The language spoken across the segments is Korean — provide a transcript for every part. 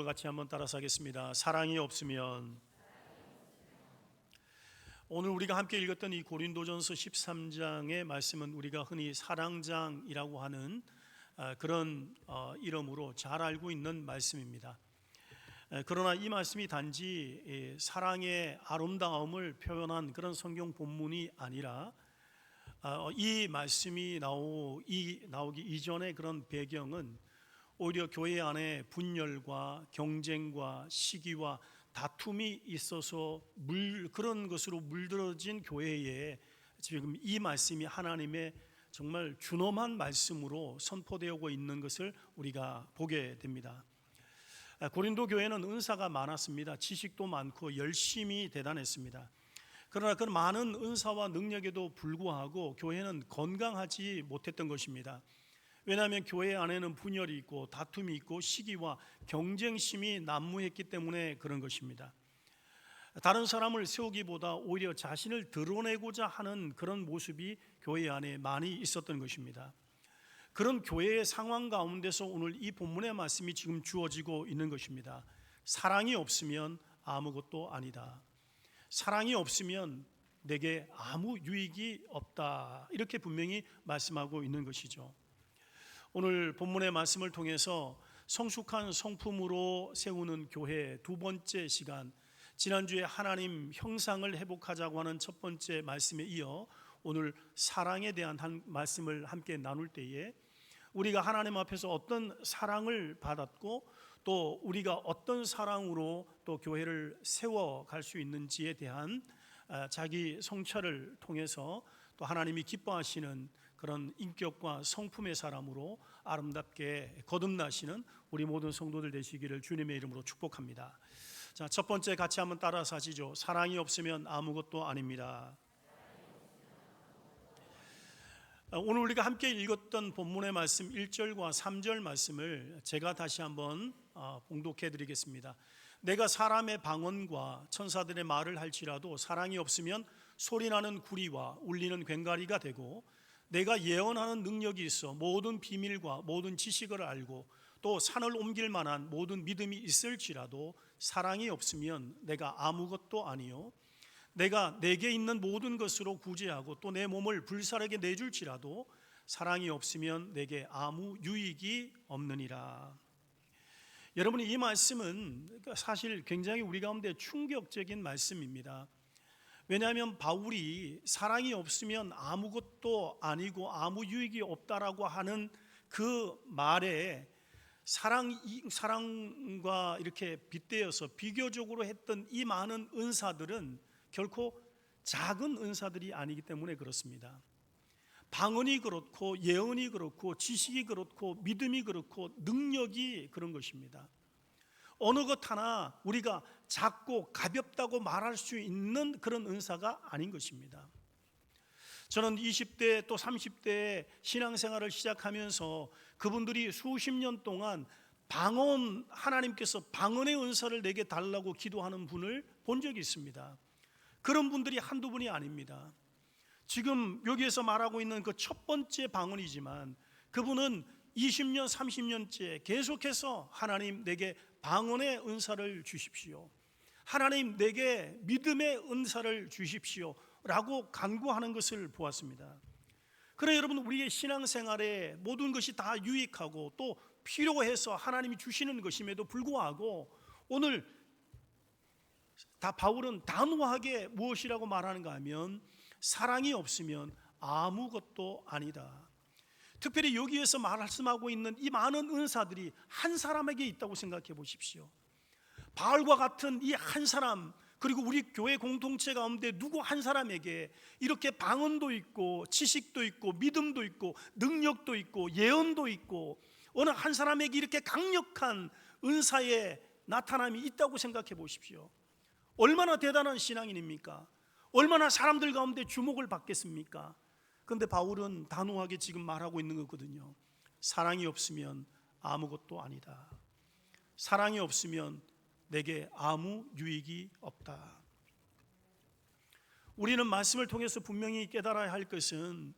같이 한번 따라서 하겠습니다. 사랑이 없으면. 오늘 우리가 함께 읽었던 이 고린도전서 13장의 말씀은 우리가 흔히 사랑장이라고 하는 그런 이름으로 잘 알고 있는 말씀입니다. 그러나 이 말씀이 단지 사랑의 아름다움을 표현한 그런 성경 본문이 아니라 이 말씀이 나오기 이전의 그런 배경은 오히려 교회 안에 분열과 경쟁과 시기와 다툼이 있어서 그런 것으로 물들어진 교회에 지금 이 말씀이 하나님의 정말 준엄한 말씀으로 선포되고 있는 것을 우리가 보게 됩니다. 고린도 교회는 은사가 많았습니다. 지식도 많고 열심이 대단했습니다. 그러나 그 많은 은사와 능력에도 불구하고 교회는 건강하지 못했던 것입니다. 왜냐하면 교회 안에는 분열이 있고 다툼이 있고 시기와 경쟁심이 난무했기 때문에 그런 것입니다. 다른 사람을 세우기보다 오히려 자신을 드러내고자 하는 그런 모습이 교회 안에 많이 있었던 것입니다. 그런 교회의 상황 가운데서 오늘 이 본문의 말씀이 지금 주어지고 있는 것입니다. 사랑이 없으면 아무것도 아니다. 사랑이 없으면 내게 아무 유익이 없다. 이렇게 분명히 말씀하고 있는 것이죠. 오늘 본문의 말씀을 통해서 성숙한 성품으로 세우는 교회 두 번째 시간, 지난주에 하나님 형상을 회복하자고 하는 첫 번째 말씀에 이어 오늘 사랑에 대한 한 말씀을 함께 나눌 때에 우리가 하나님 앞에서 어떤 사랑을 받았고 또 우리가 어떤 사랑으로 또 교회를 세워갈 수 있는지에 대한 자기 성찰을 통해서 또 하나님이 기뻐하시는 그런 인격과 성품의 사람으로 아름답게 거듭나시는 우리 모든 성도들 되시기를 주님의 이름으로 축복합니다. 자, 첫 번째 같이 한번 따라서 하시죠. 사랑이 없으면 아무것도 아닙니다. 오늘 우리가 함께 읽었던 본문의 말씀 1절과 3절 말씀을 제가 다시 한번 봉독해 드리겠습니다. 내가 사람의 방언과 천사들의 말을 할지라도 사랑이 없으면 소리나는 구리와 울리는 괭가리가 되고, 내가 예언하는 능력이 있어 모든 비밀과 모든 지식을 알고 또 산을 옮길 만한 모든 믿음이 있을지라도 사랑이 없으면 내가 아무것도 아니요, 내가 내게 있는 모든 것으로 구제하고 또 내 몸을 불사르게 내줄지라도 사랑이 없으면 내게 아무 유익이 없느니라. 여러분, 이 말씀은 사실 굉장히 우리 가운데 충격적인 말씀입니다. 왜냐하면 바울이 사랑이 없으면 아무것도 아니고 아무 유익이 없다라고 하는 그 말에 사랑과 이렇게 빗대어서 비교적으로 했던 이 많은 은사들은 결코 작은 은사들이 아니기 때문에 그렇습니다. 방언이 그렇고 예언이 그렇고 지식이 그렇고 믿음이 그렇고 능력이 그런 것입니다. 어느 것 하나 우리가 작고 가볍다고 말할 수 있는 그런 은사가 아닌 것입니다. 저는 20대 또 30대에 신앙생활을 시작하면서 그분들이 수십 년 동안 하나님께서 방언의 은사를 내게 달라고 기도하는 분을 본 적이 있습니다. 그런 분들이 한두 분이 아닙니다. 지금 여기에서 말하고 있는 그 첫 번째 방언이지만 그분은 20년, 30년째 계속해서 하나님 내게 방언의 은사를 주십시오, 하나님 내게 믿음의 은사를 주십시오 라고 간구하는 것을 보았습니다. 그러나 여러분, 우리의 신앙생활에 모든 것이 다 유익하고 또 필요해서 하나님이 주시는 것임에도 불구하고 오늘 바울은 단호하게 무엇이라고 말하는가 하면 사랑이 없으면 아무것도 아니다. 특별히 여기에서 말씀하고 있는 이 많은 은사들이 한 사람에게 있다고 생각해 보십시오. 바울과 같은 이 한 사람, 그리고 우리 교회 공동체 가운데 누구 한 사람에게 이렇게 방언도 있고 지식도 있고 믿음도 있고 능력도 있고 예언도 있고 어느 한 사람에게 이렇게 강력한 은사의 나타남이 있다고 생각해 보십시오. 얼마나 대단한 신앙인입니까? 얼마나 사람들 가운데 주목을 받겠습니까? 그런데 바울은 단호하게 지금 말하고 있는 거거든요. 사랑이 없으면 아무것도 아니다. 사랑이 없으면 내게 아무 유익이 없다. 우리는 말씀을 통해서 분명히 깨달아야 할 것은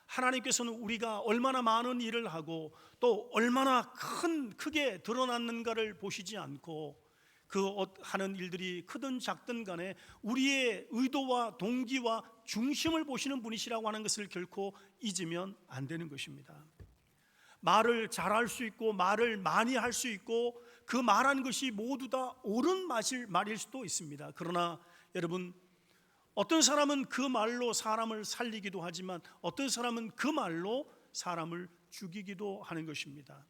하나님께서는 우리가 얼마나 많은 일을 하고 또 얼마나 크게 드러났는가를 보시지 않고 그 하는 일들이 크든 작든 간에 우리의 의도와 동기와 중심을 보시는 분이시라고 하는 것을 결코 잊으면 안 되는 것입니다. 말을 잘할 수 있고 말을 많이 할 수 있고 그 말한 것이 모두 다 옳은 말일 수도 있습니다. 그러나 여러분, 어떤 사람은 그 말로 사람을 살리기도 하지만 어떤 사람은 그 말로 사람을 죽이기도 하는 것입니다.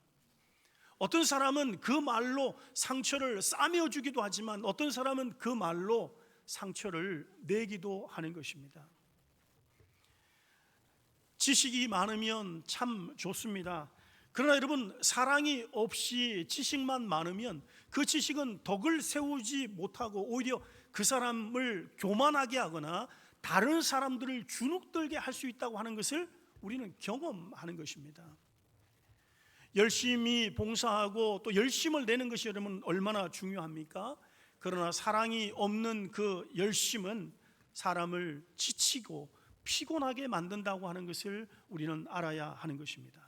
어떤 사람은 그 말로 상처를 싸매어 주기도 하지만 어떤 사람은 그 말로 상처를 내기도 하는 것입니다. 지식이 많으면 참 좋습니다. 그러나 여러분, 사랑이 없이 지식만 많으면 그 지식은 덕을 세우지 못하고 오히려 그 사람을 교만하게 하거나 다른 사람들을 주눅들게 할 수 있다고 하는 것을 우리는 경험하는 것입니다. 열심히 봉사하고 또 열심을 내는 것이 여러분 얼마나 중요합니까? 그러나 사랑이 없는 그 열심은 사람을 지치고 피곤하게 만든다고 하는 것을 우리는 알아야 하는 것입니다.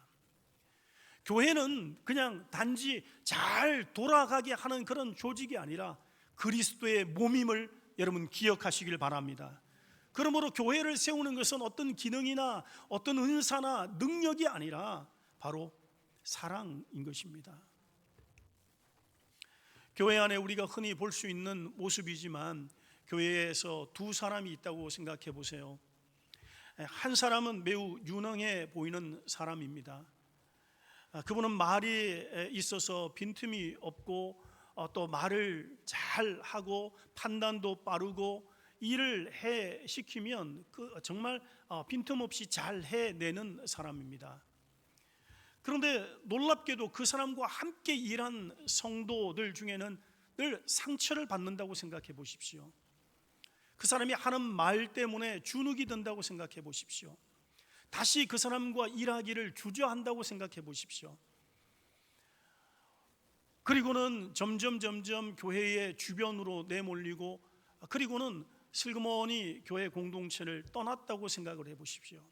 교회는 그냥 단지 잘 돌아가게 하는 그런 조직이 아니라 그리스도의 몸임을 여러분 기억하시길 바랍니다. 그러므로 교회를 세우는 것은 어떤 기능이나 어떤 은사나 능력이 아니라 바로 사랑인 것입니다. 교회 안에 우리가 흔히 볼 수 있는 모습이지만 교회에서 두 사람이 있다고 생각해 보세요. 한 사람은 매우 유능해 보이는 사람입니다. 그분은 말이 있어서 빈틈이 없고 또 말을 잘 하고 판단도 빠르고 일을 시키면 정말 빈틈없이 잘 해내는 사람입니다. 그런데 놀랍게도 그 사람과 함께 일한 성도들 중에는 늘 상처를 받는다고 생각해 보십시오. 그 사람이 하는 말 때문에 주눅이 든다고 생각해 보십시오. 다시 그 사람과 일하기를 주저한다고 생각해 보십시오. 그리고는 점점 교회의 주변으로 내몰리고 그리고는 슬그머니 교회 공동체를 떠났다고 생각을 해보십시오.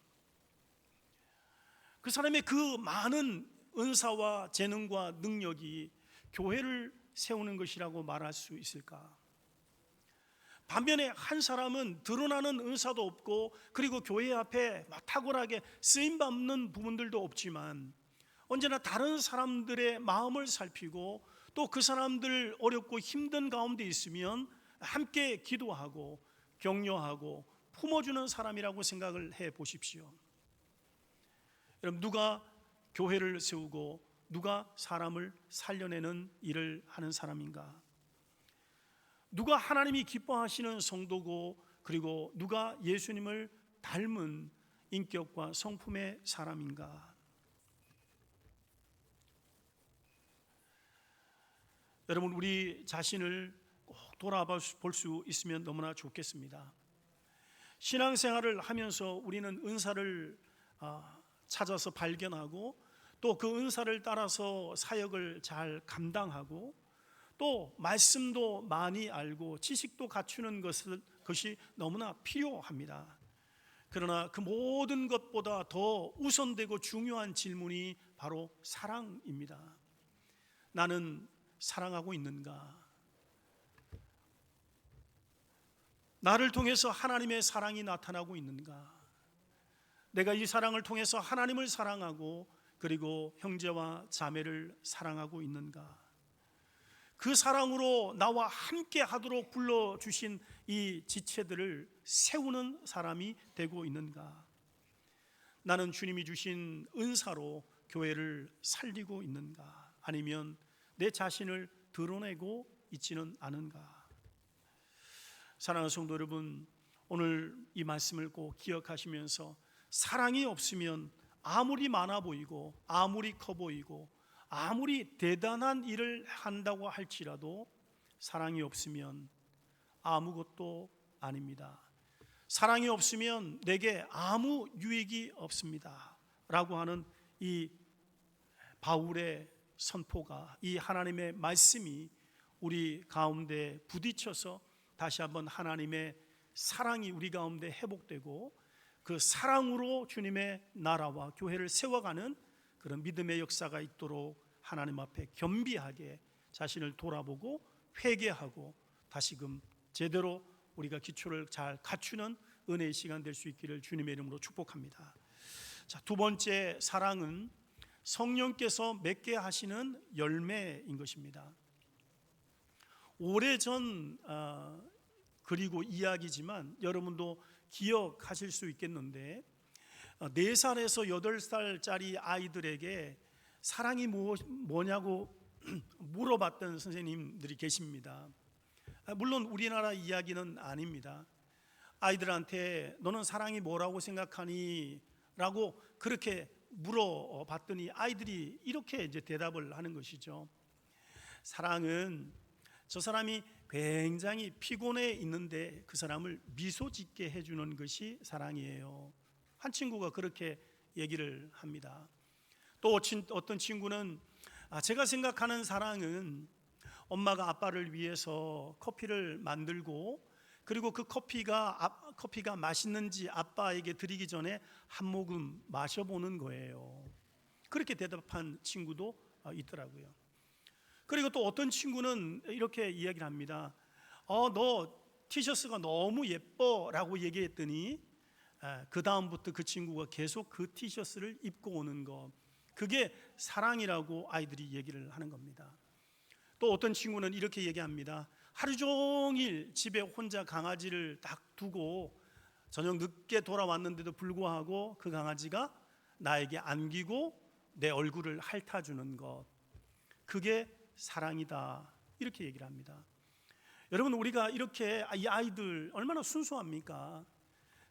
그 사람의 그 많은 은사와 재능과 능력이 교회를 세우는 것이라고 말할 수 있을까? 반면에 한 사람은 드러나는 은사도 없고 그리고 교회 앞에 탁월하게 쓰임받는 부분들도 없지만 언제나 다른 사람들의 마음을 살피고 또 그 사람들 어렵고 힘든 가운데 있으면 함께 기도하고 격려하고 품어주는 사람이라고 생각을 해 보십시오. 여러분, 누가 교회를 세우고 누가 사람을 살려내는 일을 하는 사람인가? 누가 하나님이 기뻐하시는 성도고 그리고 누가 예수님을 닮은 인격과 성품의 사람인가? 여러분, 우리 자신을 꼭 돌아볼 수 있으면 너무나 좋겠습니다. 신앙생활을 하면서 우리는 은사를 찾아서 발견하고 또 그 은사를 따라서 사역을 잘 감당하고 또 말씀도 많이 알고 지식도 갖추는 것이 너무나 필요합니다. 그러나 그 모든 것보다 더 우선되고 중요한 질문이 바로 사랑입니다. 나는 사랑하고 있는가? 나를 통해서 하나님의 사랑이 나타나고 있는가? 내가 이 사랑을 통해서 하나님을 사랑하고 그리고 형제와 자매를 사랑하고 있는가? 그 사랑으로 나와 함께 하도록 불러주신 이 지체들을 세우는 사람이 되고 있는가? 나는 주님이 주신 은사로 교회를 살리고 있는가? 아니면 내 자신을 드러내고 있지는 않은가? 사랑하는 성도 여러분, 오늘 이 말씀을 꼭 기억하시면서 사랑이 없으면 아무리 많아 보이고 아무리 커 보이고 아무리 대단한 일을 한다고 할지라도 사랑이 없으면 아무것도 아닙니다. 사랑이 없으면 내게 아무 유익이 없습니다 라고 하는 이 바울의 선포가, 이 하나님의 말씀이 우리 가운데 부딪혀서 다시 한번 하나님의 사랑이 우리 가운데 회복되고 그 사랑으로 주님의 나라와 교회를 세워가는 그런 믿음의 역사가 있도록 하나님 앞에 겸비하게 자신을 돌아보고 회개하고 다시금 제대로 우리가 기초를 잘 갖추는 은혜의 시간 될 수 있기를 주님의 이름으로 축복합니다. 자, 두 번째 사랑은 성령께서 맺게 하시는 열매인 것입니다. 오래전 그리고 이야기지만 여러분도 기억하실 수 있겠는데 4살에서 8살짜리 아이들에게 사랑이 뭐냐고 물어봤던 선생님들이 계십니다. 물론 우리나라 이야기는 아닙니다. 아이들한테 너는 사랑이 뭐라고 생각하니? 라고 그렇게 물어봤더니 아이들이 이렇게 이제 대답을 하는 것이죠. 사랑은 저 사람이 굉장히 피곤해 있는데 그 사람을 미소 짓게 해주는 것이 사랑이에요. 한 친구가 그렇게 얘기를 합니다. 또 어떤 친구는 제가 생각하는 사랑은 엄마가 아빠를 위해서 커피를 만들고 그리고 그 커피가 맛있는지 아빠에게 드리기 전에 한 모금 마셔보는 거예요. 그렇게 대답한 친구도 있더라고요. 그리고 또 어떤 친구는 이렇게 이야기를 합니다. 너 티셔츠가 너무 예뻐 라고 얘기했더니 그 다음부터 그 친구가 계속 그 티셔츠를 입고 오는 것, 그게 사랑이라고 아이들이 얘기를 하는 겁니다. 또 어떤 친구는 이렇게 얘기합니다. 하루 종일 집에 혼자 강아지를 딱 두고 저녁 늦게 돌아왔는데도 불구하고 그 강아지가 나에게 안기고 내 얼굴을 핥아주는 것, 그게 사랑이다, 이렇게 얘기를 합니다. 여러분, 우리가 이렇게 이 아이들 얼마나 순수합니까?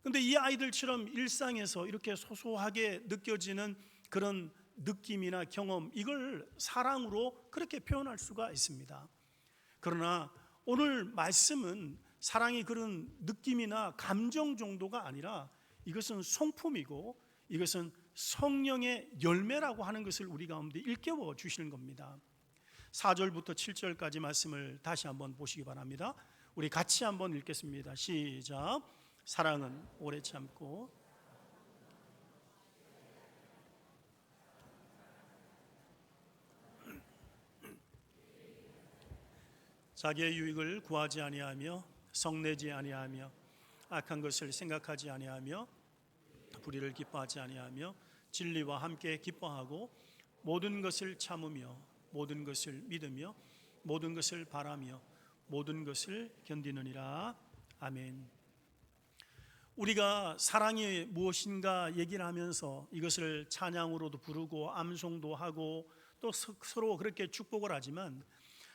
그런데 이 아이들처럼 일상에서 이렇게 소소하게 느껴지는 그런 느낌이나 경험, 이걸 사랑으로 그렇게 표현할 수가 있습니다. 그러나 오늘 말씀은 사랑이 그런 느낌이나 감정 정도가 아니라 이것은 성품이고 이것은 성령의 열매라고 하는 것을 우리 가운데 일깨워 주시는 겁니다. 4절부터 7절까지 말씀을 다시 한번 보시기 바랍니다. 우리 같이 한번 읽겠습니다. 시작. 사랑은 오래 참고 자기의 유익을 구하지 아니하며 성내지 아니하며 악한 것을 생각하지 아니하며 불의를 기뻐하지 아니하며 진리와 함께 기뻐하고 모든 것을 참으며 모든 것을 믿으며 모든 것을 바라며 모든 것을 견디느니라. 아멘. 우리가 사랑이 무엇인가 얘기를 하면서 이것을 찬양으로도 부르고 암송도 하고 또 서로 그렇게 축복을 하지만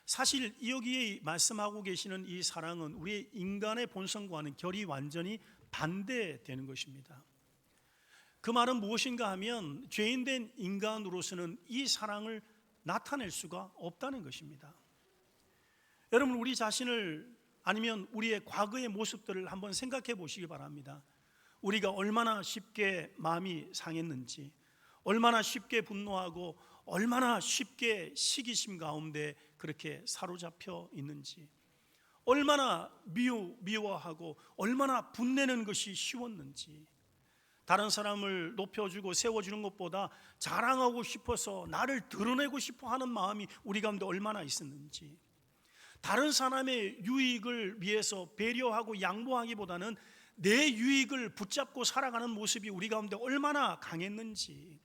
사실 여기에 말씀하고 계시는 이 사랑은 우리 인간의 본성과는 결이 완전히 반대되는 것입니다. 그 말은 무엇인가 하면 죄인된 인간으로서는 이 사랑을 나타낼 수가 없다는 것입니다. 여러분, 우리 자신을 아니면 우리의 과거의 모습들을 한번 생각해 보시기 바랍니다. 우리가 얼마나 쉽게 마음이 상했는지, 얼마나 쉽게 분노하고 얼마나 쉽게 시기심 가운데 그렇게 사로잡혀 있는지, 얼마나 미워하고 얼마나 분내는 것이 쉬웠는지, 다른 사람을 높여주고 세워주는 것보다 자랑하고 싶어서 나를 드러내고 싶어 하는 마음이 우리 가운데 얼마나 있었는지, 다른 사람의 유익을 위해서 배려하고 양보하기보다는 내 유익을 붙잡고 살아가는 모습이 우리 가운데 얼마나 강했는지,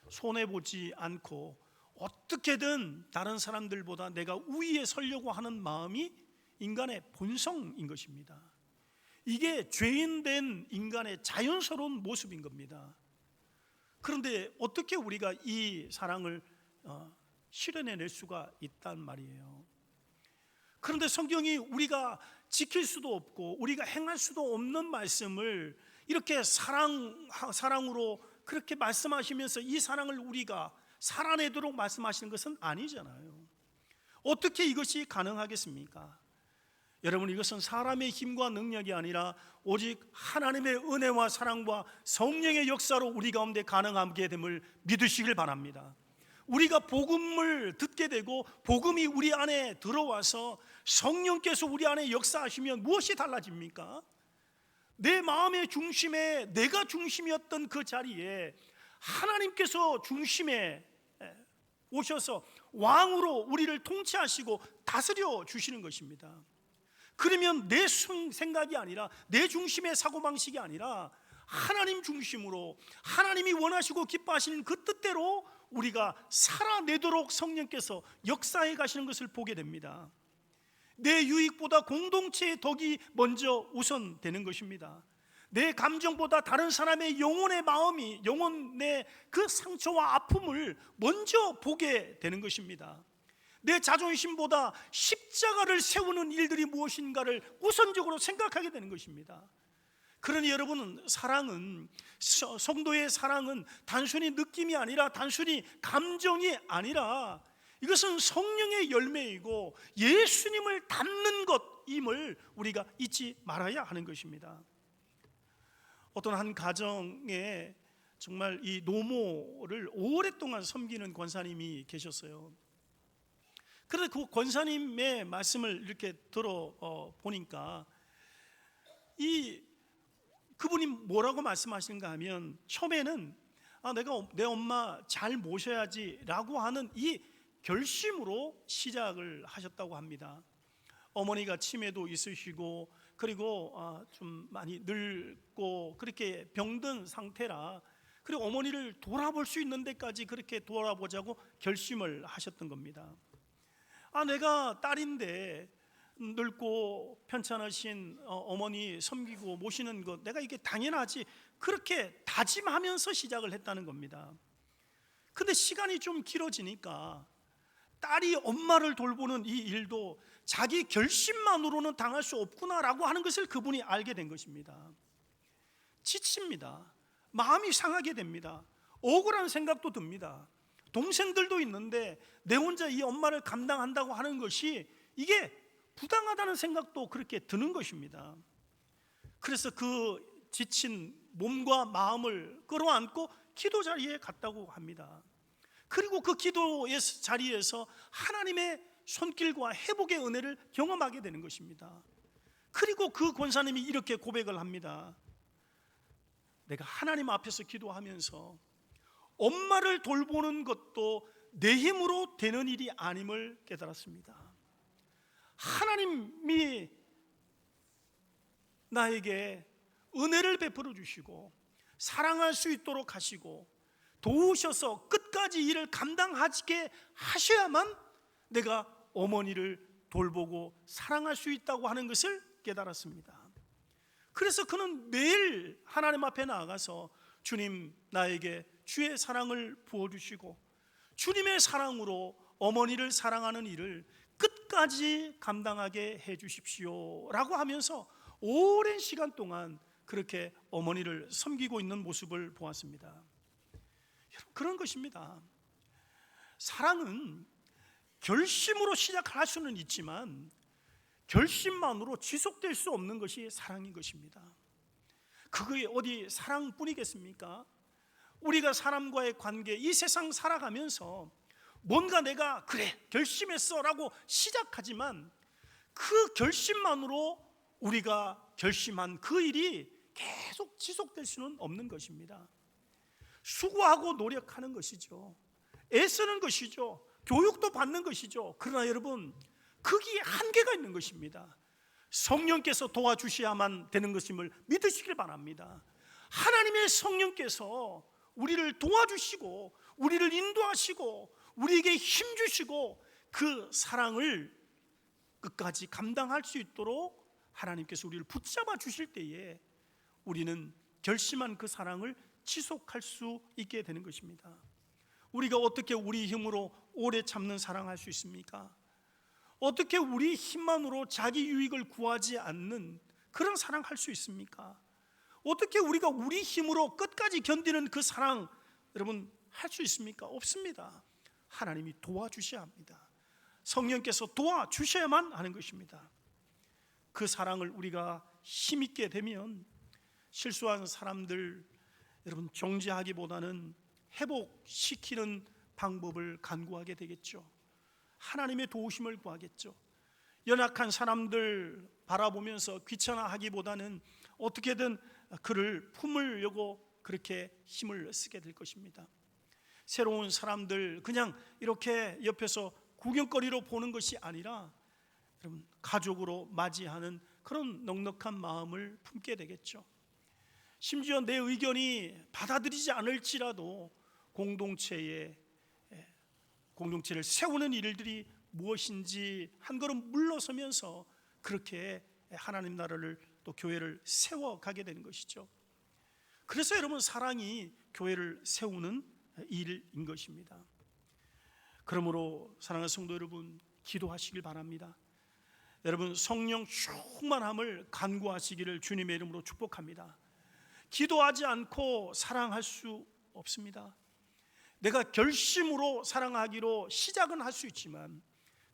손해보지 않고 어떻게든 다른 사람들보다 내가 우위에 서려고 하는 마음이 인간의 본성인 것입니다. 이게 죄인된 인간의 자연스러운 모습인 겁니다. 그런데 어떻게 우리가 이 사랑을 실현해낼 수가 있단 말이에요. 그런데 성경이 우리가 지킬 수도 없고 우리가 행할 수도 없는 말씀을 이렇게 사랑으로 그렇게 말씀하시면서 이 사랑을 우리가 살아내도록 말씀하시는 것은 아니잖아요. 어떻게 이것이 가능하겠습니까? 여러분, 이것은 사람의 힘과 능력이 아니라 오직 하나님의 은혜와 사랑과 성령의 역사로 우리 가운데 가능하게 됨을 믿으시길 바랍니다. 우리가 복음을 듣게 되고 복음이 우리 안에 들어와서 성령께서 우리 안에 역사하시면 무엇이 달라집니까? 내 마음의 중심에 내가 중심이었던 그 자리에 하나님께서 중심에 오셔서 왕으로 우리를 통치하시고 다스려 주시는 것입니다. 그러면 내 생각이 아니라, 내 중심의 사고방식이 아니라 하나님 중심으로, 하나님이 원하시고 기뻐하시는 그 뜻대로 우리가 살아내도록 성령께서 역사해 가시는 것을 보게 됩니다. 내 유익보다 공동체의 덕이 먼저 우선되는 것입니다. 내 감정보다 다른 사람의 영혼의 마음이, 영혼의 그 상처와 아픔을 먼저 보게 되는 것입니다. 내 자존심보다 십자가를 세우는 일들이 무엇인가를 우선적으로 생각하게 되는 것입니다. 그러니 여러분, 사랑은, 성도의 사랑은 단순히 느낌이 아니라, 단순히 감정이 아니라, 이것은 성령의 열매이고 예수님을 닮는 것임을 우리가 잊지 말아야 하는 것입니다. 어떤 한 가정에 정말 이 노모를 오랫동안 섬기는 권사님이 계셨어요. 그런데 그 권사님의 말씀을 이렇게 들어보니까 그분이 뭐라고 말씀하시는가 하면, 처음에는 내가 내 엄마 잘 모셔야지 라고 하는 이 결심으로 시작을 하셨다고 합니다. 어머니가 치매도 있으시고, 그리고 좀 많이 늙고 그렇게 병든 상태라, 그리고 어머니를 돌아볼 수 있는 데까지 그렇게 돌아보자고 결심을 하셨던 겁니다. 내가 딸인데 늙고 편찮으신 어머니 섬기고 모시는 것, 내가 이게 당연하지, 그렇게 다짐하면서 시작을 했다는 겁니다. 근데 시간이 좀 길어지니까 딸이 엄마를 돌보는 이 일도 자기 결심만으로는 당할 수 없구나라고 하는 것을 그분이 알게 된 것입니다. 지칩니다. 마음이 상하게 됩니다. 억울한 생각도 듭니다. 동생들도 있는데 내 혼자 이 엄마를 감당한다고 하는 것이 이게 부당하다는 생각도 그렇게 드는 것입니다. 그래서 그 지친 몸과 마음을 끌어안고 기도 자리에 갔다고 합니다. 그리고 그 기도의 자리에서 하나님의 손길과 회복의 은혜를 경험하게 되는 것입니다. 그리고 그 권사님이 이렇게 고백을 합니다. 내가 하나님 앞에서 기도하면서 엄마를 돌보는 것도 내 힘으로 되는 일이 아님을 깨달았습니다. 하나님이 나에게 은혜를 베풀어 주시고 사랑할 수 있도록 하시고 도우셔서 끝까지 일을 감당하게 하셔야만 내가 어머니를 돌보고 사랑할 수 있다고 하는 것을 깨달았습니다. 그래서 그는 매일 하나님 앞에 나아가서 주님, 나에게 주의 사랑을 부어주시고 주님의 사랑으로 어머니를 사랑하는 일을 끝까지 감당하게 해주십시오 라고 하면서 오랜 시간 동안 그렇게 어머니를 섬기고 있는 모습을 보았습니다. 여러분, 그런 것입니다. 사랑은 결심으로 시작할 수는 있지만 결심만으로 지속될 수 없는 것이 사랑인 것입니다. 그게 어디 사랑뿐이겠습니까? 우리가 사람과의 관계, 이 세상 살아가면서 뭔가 내가 그래 결심했어 라고 시작하지만 그 결심만으로 우리가 결심한 그 일이 계속 지속될 수는 없는 것입니다. 수고하고 노력하는 것이죠. 애쓰는 것이죠. 교육도 받는 것이죠. 그러나 여러분, 거기에 한계가 있는 것입니다. 성령께서 도와주셔야만 되는 것임을 믿으시길 바랍니다. 하나님의 성령께서 우리를 도와주시고 우리를 인도하시고 우리에게 힘주시고 그 사랑을 끝까지 감당할 수 있도록 하나님께서 우리를 붙잡아 주실 때에 우리는 결심한 그 사랑을 지속할 수 있게 되는 것입니다. 우리가 어떻게 우리 힘으로 오래 참는 사랑할 수 있습니까? 어떻게 우리 힘만으로 자기 유익을 구하지 않는 그런 사랑할 수 있습니까? 어떻게 우리가 우리 힘으로 끝까지 견디는 그 사랑 여러분 할 수 있습니까? 없습니다. 하나님이 도와주셔야 합니다. 성령께서 도와주셔야만 하는 것입니다. 그 사랑을 우리가 힘있게 되면 실수한 사람들 여러분 정죄하기보다는 회복시키는 방법을 간구하게 되겠죠. 하나님의 도우심을 구하겠죠. 연약한 사람들 바라보면서 귀찮아하기보다는 어떻게든 그를 품으려고 그렇게 힘을 쓰게 될 것입니다. 새로운 사람들 그냥 이렇게 옆에서 구경거리로 보는 것이 아니라 여러분 가족으로 맞이하는 그런 넉넉한 마음을 품게 되겠죠. 심지어 내 의견이 받아들이지 않을지라도 공동체를 세우는 일들이 무엇인지 한 걸음 물러서면서 그렇게 하나님 나라를 또 교회를 세워가게 되는 것이죠. 그래서 여러분 사랑이 교회를 세우는 일인 것입니다. 그러므로 사랑하는 성도 여러분, 기도하시길 바랍니다. 여러분 성령 충만함을 간구하시기를 주님의 이름으로 축복합니다. 기도하지 않고 사랑할 수 없습니다. 내가 결심으로 사랑하기로 시작은 할 수 있지만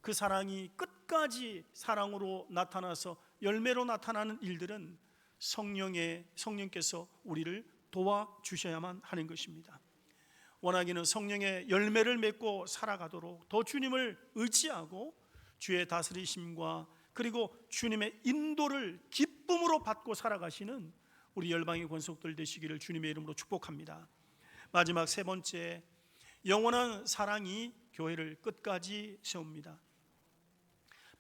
그 사랑이 끝까지 사랑으로 나타나서 열매로 나타나는 일들은 성령께서 우리를 도와주셔야만 하는 것입니다. 원하기는 성령의 열매를 맺고 살아가도록 더 주님을 의지하고 주의 다스리심과 그리고 주님의 인도를 기쁨으로 받고 살아가시는 우리 열방의 권속들 되시기를 주님의 이름으로 축복합니다. 마지막 세 번째, 영원한 사랑이 교회를 끝까지 세웁니다.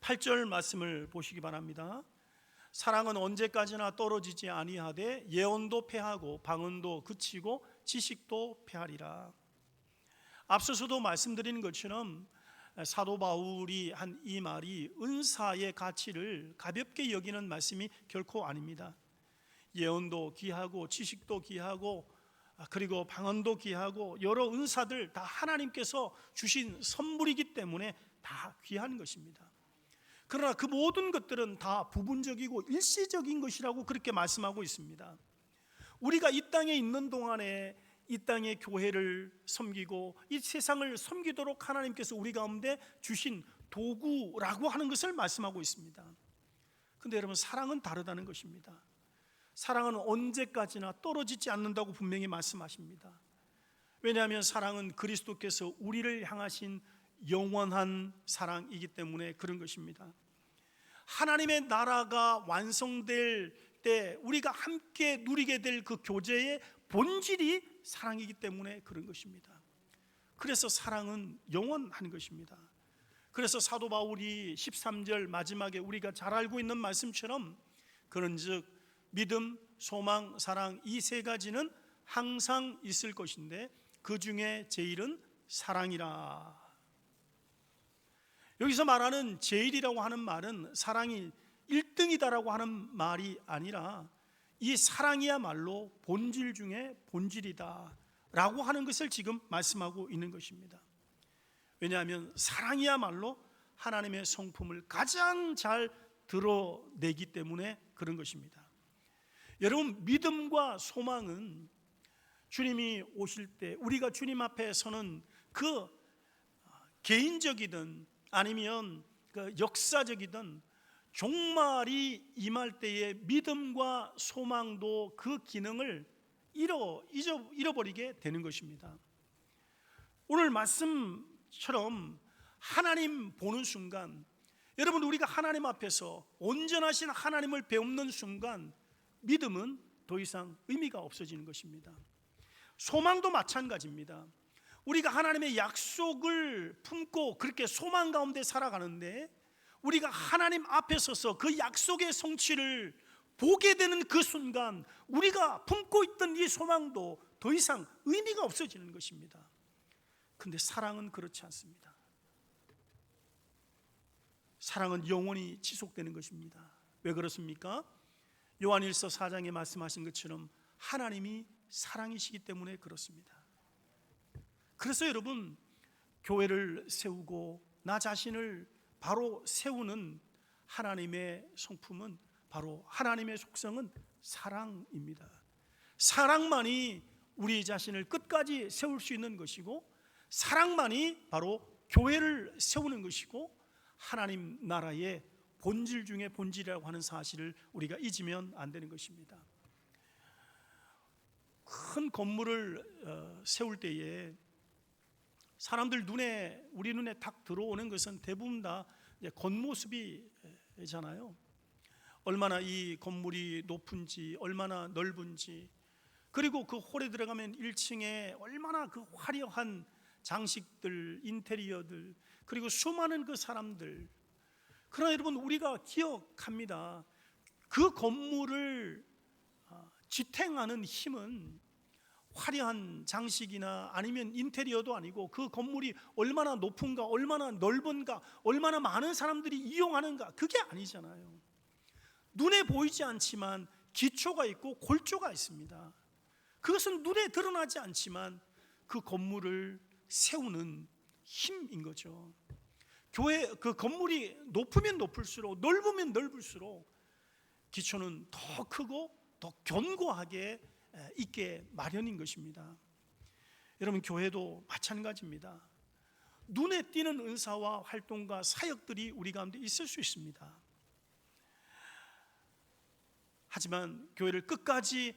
8절 말씀을 보시기 바랍니다. 사랑은 언제까지나 떨어지지 아니하되 예언도 패하고 방언도 그치고 지식도 패하리라. 앞서서도 말씀드린 것처럼 사도 바울이 한 이 말이 은사의 가치를 가볍게 여기는 말씀이 결코 아닙니다. 예언도 귀하고 지식도 귀하고 그리고 방언도 귀하고 여러 은사들 다 하나님께서 주신 선물이기 때문에 다 귀한 것입니다. 그러나 그 모든 것들은 다 부분적이고 일시적인 것이라고 그렇게 말씀하고 있습니다. 우리가 이 땅에 있는 동안에 이 땅의 교회를 섬기고 이 세상을 섬기도록 하나님께서 우리 가운데 주신 도구라고 하는 것을 말씀하고 있습니다. 그런데 여러분 사랑은 다르다는 것입니다. 사랑은 언제까지나 떨어지지 않는다고 분명히 말씀하십니다. 왜냐하면 사랑은 그리스도께서 우리를 향하신 영원한 사랑이기 때문에 그런 것입니다. 하나님의 나라가 완성될 때 우리가 함께 누리게 될 그 교제의 본질이 사랑이기 때문에 그런 것입니다. 그래서 사랑은 영원한 것입니다. 그래서 사도 바울이 13절 마지막에 우리가 잘 알고 있는 말씀처럼 그런즉 믿음, 소망, 사랑 이 세 가지는 항상 있을 것인데 그 중에 제일은 사랑이라. 여기서 말하는 제일이라고 하는 말은 사랑이 1등이다라고 하는 말이 아니라 이 사랑이야말로 본질 중에 본질이다 라고 하는 것을 지금 말씀하고 있는 것입니다. 왜냐하면 사랑이야말로 하나님의 성품을 가장 잘 드러내기 때문에 그런 것입니다. 여러분 믿음과 소망은 주님이 오실 때 우리가 주님 앞에 서는 그 개인적이든 아니면 그 역사적이든 종말이 임할 때의 믿음과 소망도 그 기능을 잃어버리게 되는 것입니다. 오늘 말씀처럼 하나님 보는 순간 여러분 우리가 하나님 앞에서 온전하신 하나님을 배우는 순간 믿음은 더 이상 의미가 없어지는 것입니다. 소망도 마찬가지입니다. 우리가 하나님의 약속을 품고 그렇게 소망 가운데 살아가는데 우리가 하나님 앞에 서서 그 약속의 성취를 보게 되는 그 순간 우리가 품고 있던 이 소망도 더 이상 의미가 없어지는 것입니다. 그런데 사랑은 그렇지 않습니다. 사랑은 영원히 지속되는 것입니다. 왜 그렇습니까? 요한일서 4장에 말씀하신 것처럼 하나님이 사랑이시기 때문에 그렇습니다. 그래서 여러분 교회를 세우고 나 자신을 바로 세우는 하나님의 성품은 바로 하나님의 속성은 사랑입니다. 사랑만이 우리 자신을 끝까지 세울 수 있는 것이고 사랑만이 바로 교회를 세우는 것이고 하나님 나라의 본질 중에 본질이라고 하는 사실을 우리가 잊으면 안 되는 것입니다. 큰 건물을 세울 때에 사람들 우리 눈에 딱 들어오는 것은 대부분 다 겉모습이잖아요. 얼마나 이 건물이 높은지, 얼마나 넓은지, 그리고 그 홀에 들어가면 1층에 얼마나 그 화려한 장식들, 인테리어들, 그리고 수많은 그 사람들. 그러나 여러분, 우리가 기억합니다. 그 건물을 지탱하는 힘은 화려한 장식이나 아니면 인테리어도 아니고, 그 건물이 얼마나 높은가, 얼마나 넓은가, 얼마나 많은 사람들이 이용하는가, 그게 아니잖아요. 눈에 보이지 않지만 기초가 있고 골조가 있습니다. 그것은 눈에 드러나지 않지만 그 건물을 세우는 힘인 거죠. 교회 그 건물이 높으면 높을수록, 넓으면 넓을수록 기초는 더 크고 더 견고하게 있게 마련인 것입니다. 여러분, 교회도 마찬가지입니다. 눈에 띄는 은사와 활동과 사역들이 우리 가운데 있을 수 있습니다. 하지만 교회를 끝까지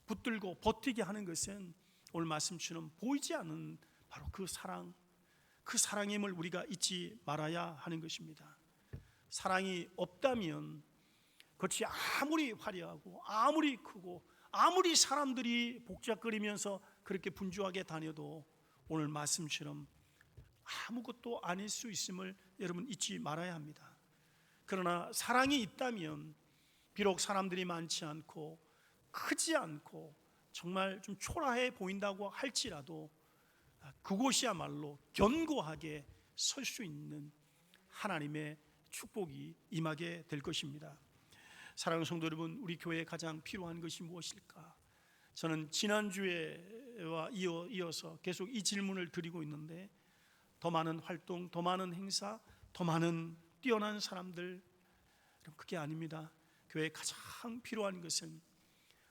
붙들고 버티게 하는 것은 오늘 말씀처럼 보이지 않는 바로 그 사랑, 그 사랑의 힘을 우리가 잊지 말아야 하는 것입니다. 사랑이 없다면 그것이 아무리 화려하고 아무리 크고 아무리 사람들이 복잡거리면서 그렇게 분주하게 다녀도 오늘 말씀처럼 아무것도 아닐 수 있음을 여러분 잊지 말아야 합니다. 그러나 사랑이 있다면 비록 사람들이 많지 않고 크지 않고 정말 좀 초라해 보인다고 할지라도 그곳이야말로 견고하게 설 수 있는 하나님의 축복이 임하게 될 것입니다. 사랑하는 성도 여러분, 우리 교회에 가장 필요한 것이 무엇일까? 저는 지난주에와 이어서 계속 이 질문을 드리고 있는데, 더 많은 활동, 더 많은 행사, 더 많은 뛰어난 사람들, 그게 아닙니다. 교회에 가장 필요한 것은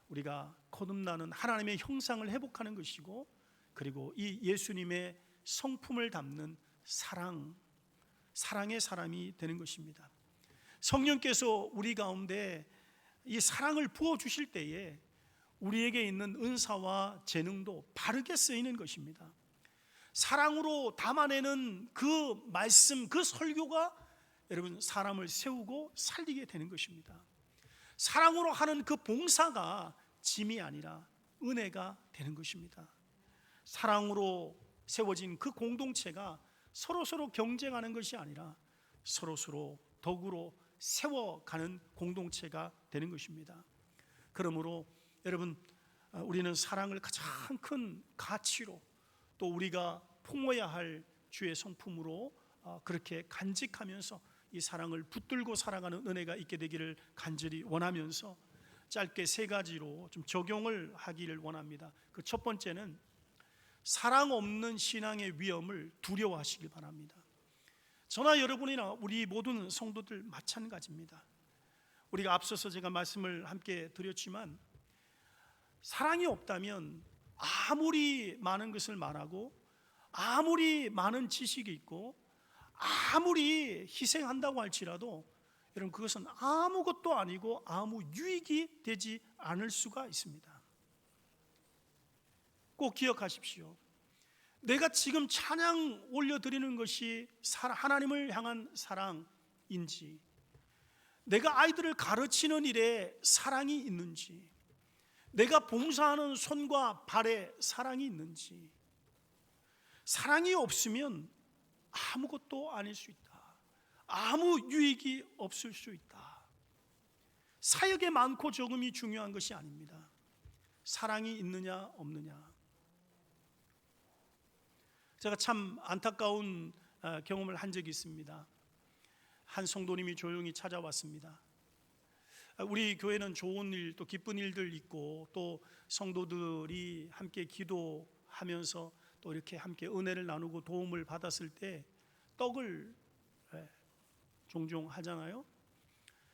우리가 거듭나는 하나님의 형상을 회복하는 것이고, 그리고 이 예수님의 성품을 담는 사랑의 사람이 되는 것입니다. 성령께서 우리 가운데 이 사랑을 부어주실 때에 우리에게 있는 은사와 재능도 바르게 쓰이는 것입니다. 사랑으로 담아내는 그 말씀, 그 설교가 여러분 사람을 세우고 살리게 되는 것입니다. 사랑으로 하는 그 봉사가 짐이 아니라 은혜가 되는 것입니다. 사랑으로 세워진 그 공동체가 서로 경쟁하는 것이 아니라 서로 덕으로 세워가는 공동체가 되는 것입니다. 그러므로 여러분, 우리는 사랑을 가장 큰 가치로, 또 우리가 품어야 할 주의 성품으로 그렇게 간직하면서 이 사랑을 붙들고 살아가는 은혜가 있게 되기를 간절히 원하면서 짧게 3가지로 좀 적용을 하기를 원합니다. 그 첫 번째는 사랑 없는 신앙의 위험을 두려워하시길 바랍니다. 저나 여러분이나 우리 모든 성도들 마찬가지입니다. 우리가 앞서서 제가 말씀을 함께 드렸지만, 사랑이 없다면 아무리 많은 것을 말하고 아무리 많은 지식이 있고 아무리 희생한다고 할지라도 여러분, 그것은 아무것도 아니고 아무 유익이 되지 않을 수가 있습니다. 꼭 기억하십시오. 내가 지금 찬양 올려드리는 것이 하나님을 향한 사랑인지, 내가 아이들을 가르치는 일에 사랑이 있는지, 내가 봉사하는 손과 발에 사랑이 있는지, 사랑이 없으면 아무것도 아닐 수 있다. 아무 유익이 없을 수 있다. 사역의 많고 적음이 중요한 것이 아닙니다. 사랑이 있느냐 없느냐. 제가 참 안타까운 경험을 한 적이 있습니다. 한 성도님이 조용히 찾아왔습니다. 우리 교회는 좋은 일, 또 기쁜 일들 있고, 또 성도들이 함께 기도하면서 또 이렇게 함께 은혜를 나누고 도움을 받았을 때 떡을 종종 하잖아요.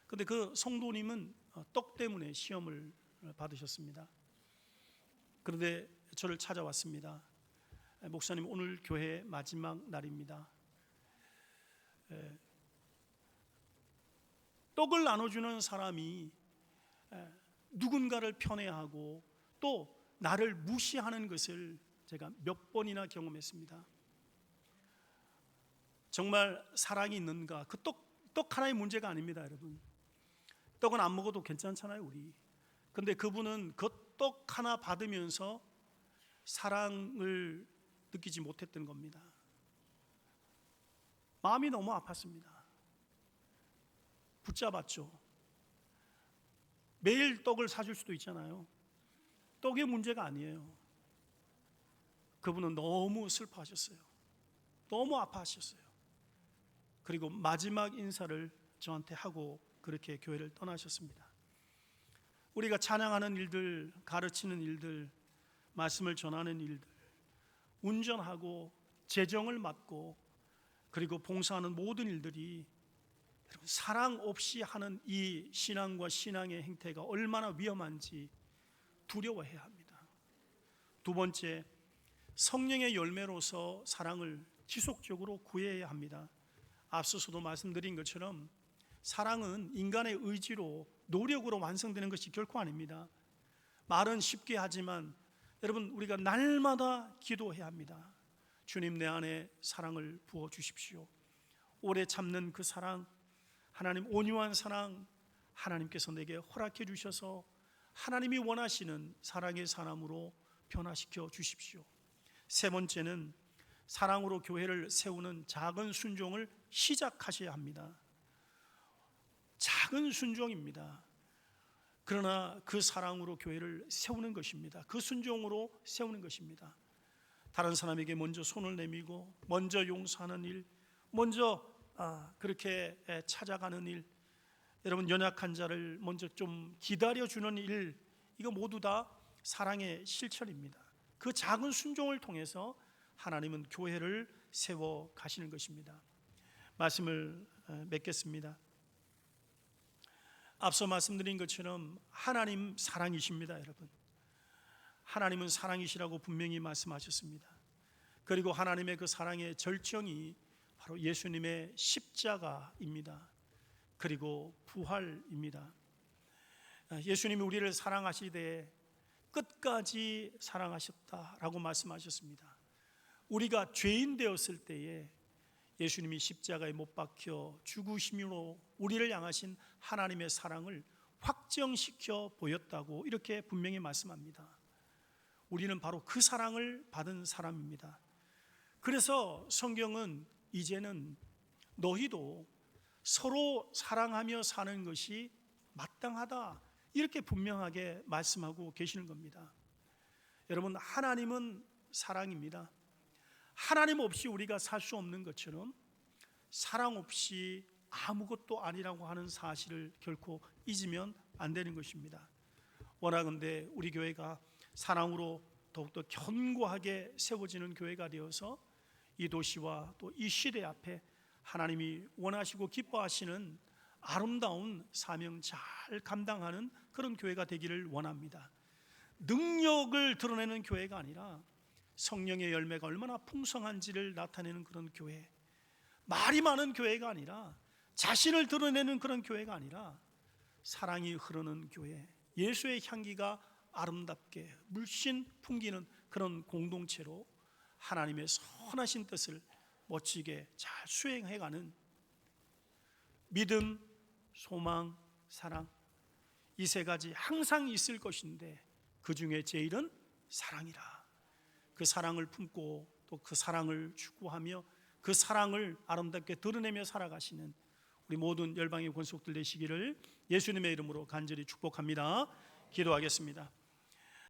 근데 그 성도님은 떡 때문에 시험을 받으셨습니다. 그런데 저를 찾아왔습니다. 목사님, 오늘 교회 마지막 날입니다. 떡을 나눠주는 사람이 누군가를 편애하고 또 나를 무시하는 것을 제가 몇 번이나 경험했습니다. 정말 사랑이 있는가? 그 떡 하나의 문제가 아닙니다, 여러분. 떡은 안 먹어도 괜찮잖아요, 우리. 근데 그분은 그 떡 하나 받으면서 사랑을 느끼지 못했던 겁니다. 마음이 너무 아팠습니다. 붙잡았죠. 매일 떡을 사줄 수도 있잖아요. 떡의 문제가 아니에요. 그분은 너무 슬퍼하셨어요. 너무 아파하셨어요. 그리고 마지막 인사를 저한테 하고 그렇게 교회를 떠나셨습니다. 우리가 찬양하는 일들, 가르치는 일들, 말씀을 전하는 일들, 운전하고 재정을 맡고 그리고 봉사하는 모든 일들이 사랑 없이 하는 이 신앙과 신앙의 행태가 얼마나 위험한지 두려워해야 합니다. 두 번째, 성령의 열매로서 사랑을 지속적으로 구해야 합니다. 앞서서도 말씀드린 것처럼 사랑은 인간의 의지로 노력으로 완성되는 것이 결코 아닙니다. 말은 쉽게 하지만 여러분, 우리가 날마다 기도해야 합니다. 주님, 내 안에 사랑을 부어 주십시오. 오래 참는 그 사랑, 하나님 온유한 사랑, 하나님께서 내게 허락해 주셔서 하나님이 원하시는 사랑의 사람으로 변화시켜 주십시오. 세 번째는 사랑으로 교회를 세우는 작은 순종을 시작하셔야 합니다. 작은 순종입니다. 그러나 그 사랑으로 교회를 세우는 것입니다. 그 순종으로 세우는 것입니다. 다른 사람에게 먼저 손을 내밀고 먼저 용서하는 일, 먼저 그렇게 찾아가는 일, 여러분 연약한 자를 먼저 좀 기다려주는 일, 이거 모두 다 사랑의 실천입니다. 그 작은 순종을 통해서 하나님은 교회를 세워 가시는 것입니다. 말씀을 맺겠습니다. 앞서 말씀드린 것처럼 하나님 사랑이십니다, 여러분. 하나님은 사랑이시라고 분명히 말씀하셨습니다. 그리고 하나님의 그 사랑의 절정이 바로 예수님의 십자가입니다. 그리고 부활입니다. 예수님이 우리를 사랑하시되 끝까지 사랑하셨다라고 말씀하셨습니다. 우리가 죄인 되었을 때에 예수님이 십자가에 못 박혀 죽으심으로 우리를 향하신 하나님의 사랑을 확정시켜 보였다고 이렇게 분명히 말씀합니다. 우리는 바로 그 사랑을 받은 사람입니다. 그래서 성경은 이제는 너희도 서로 사랑하며 사는 것이 마땅하다, 이렇게 분명하게 말씀하고 계시는 겁니다. 여러분, 하나님은 사랑입니다. 하나님 없이 우리가 살 수 없는 것처럼 사랑 없이 아무것도 아니라고 하는 사실을 결코 잊으면 안 되는 것입니다. 원하건대 우리 교회가 사랑으로 더욱더 견고하게 세워지는 교회가 되어서 이 도시와 또 이 시대 앞에 하나님이 원하시고 기뻐하시는 아름다운 사명 잘 감당하는 그런 교회가 되기를 원합니다. 능력을 드러내는 교회가 아니라 성령의 열매가 얼마나 풍성한지를 나타내는 그런 교회, 말이 많은 교회가 아니라 자신을 드러내는 그런 교회가 아니라 사랑이 흐르는 교회, 예수의 향기가 아름답게 물씬 풍기는 그런 공동체로 하나님의 선하신 뜻을 멋지게 잘 수행해가는 믿음, 소망, 사랑, 이 세 가지 항상 있을 것인데 그 중에 제일은 사랑이라. 그 사랑을 품고 또 그 사랑을 추구하며 그 사랑을 아름답게 드러내며 살아가시는 우리 모든 열방의 권속들 되시기를 예수님의 이름으로 간절히 축복합니다. 기도하겠습니다.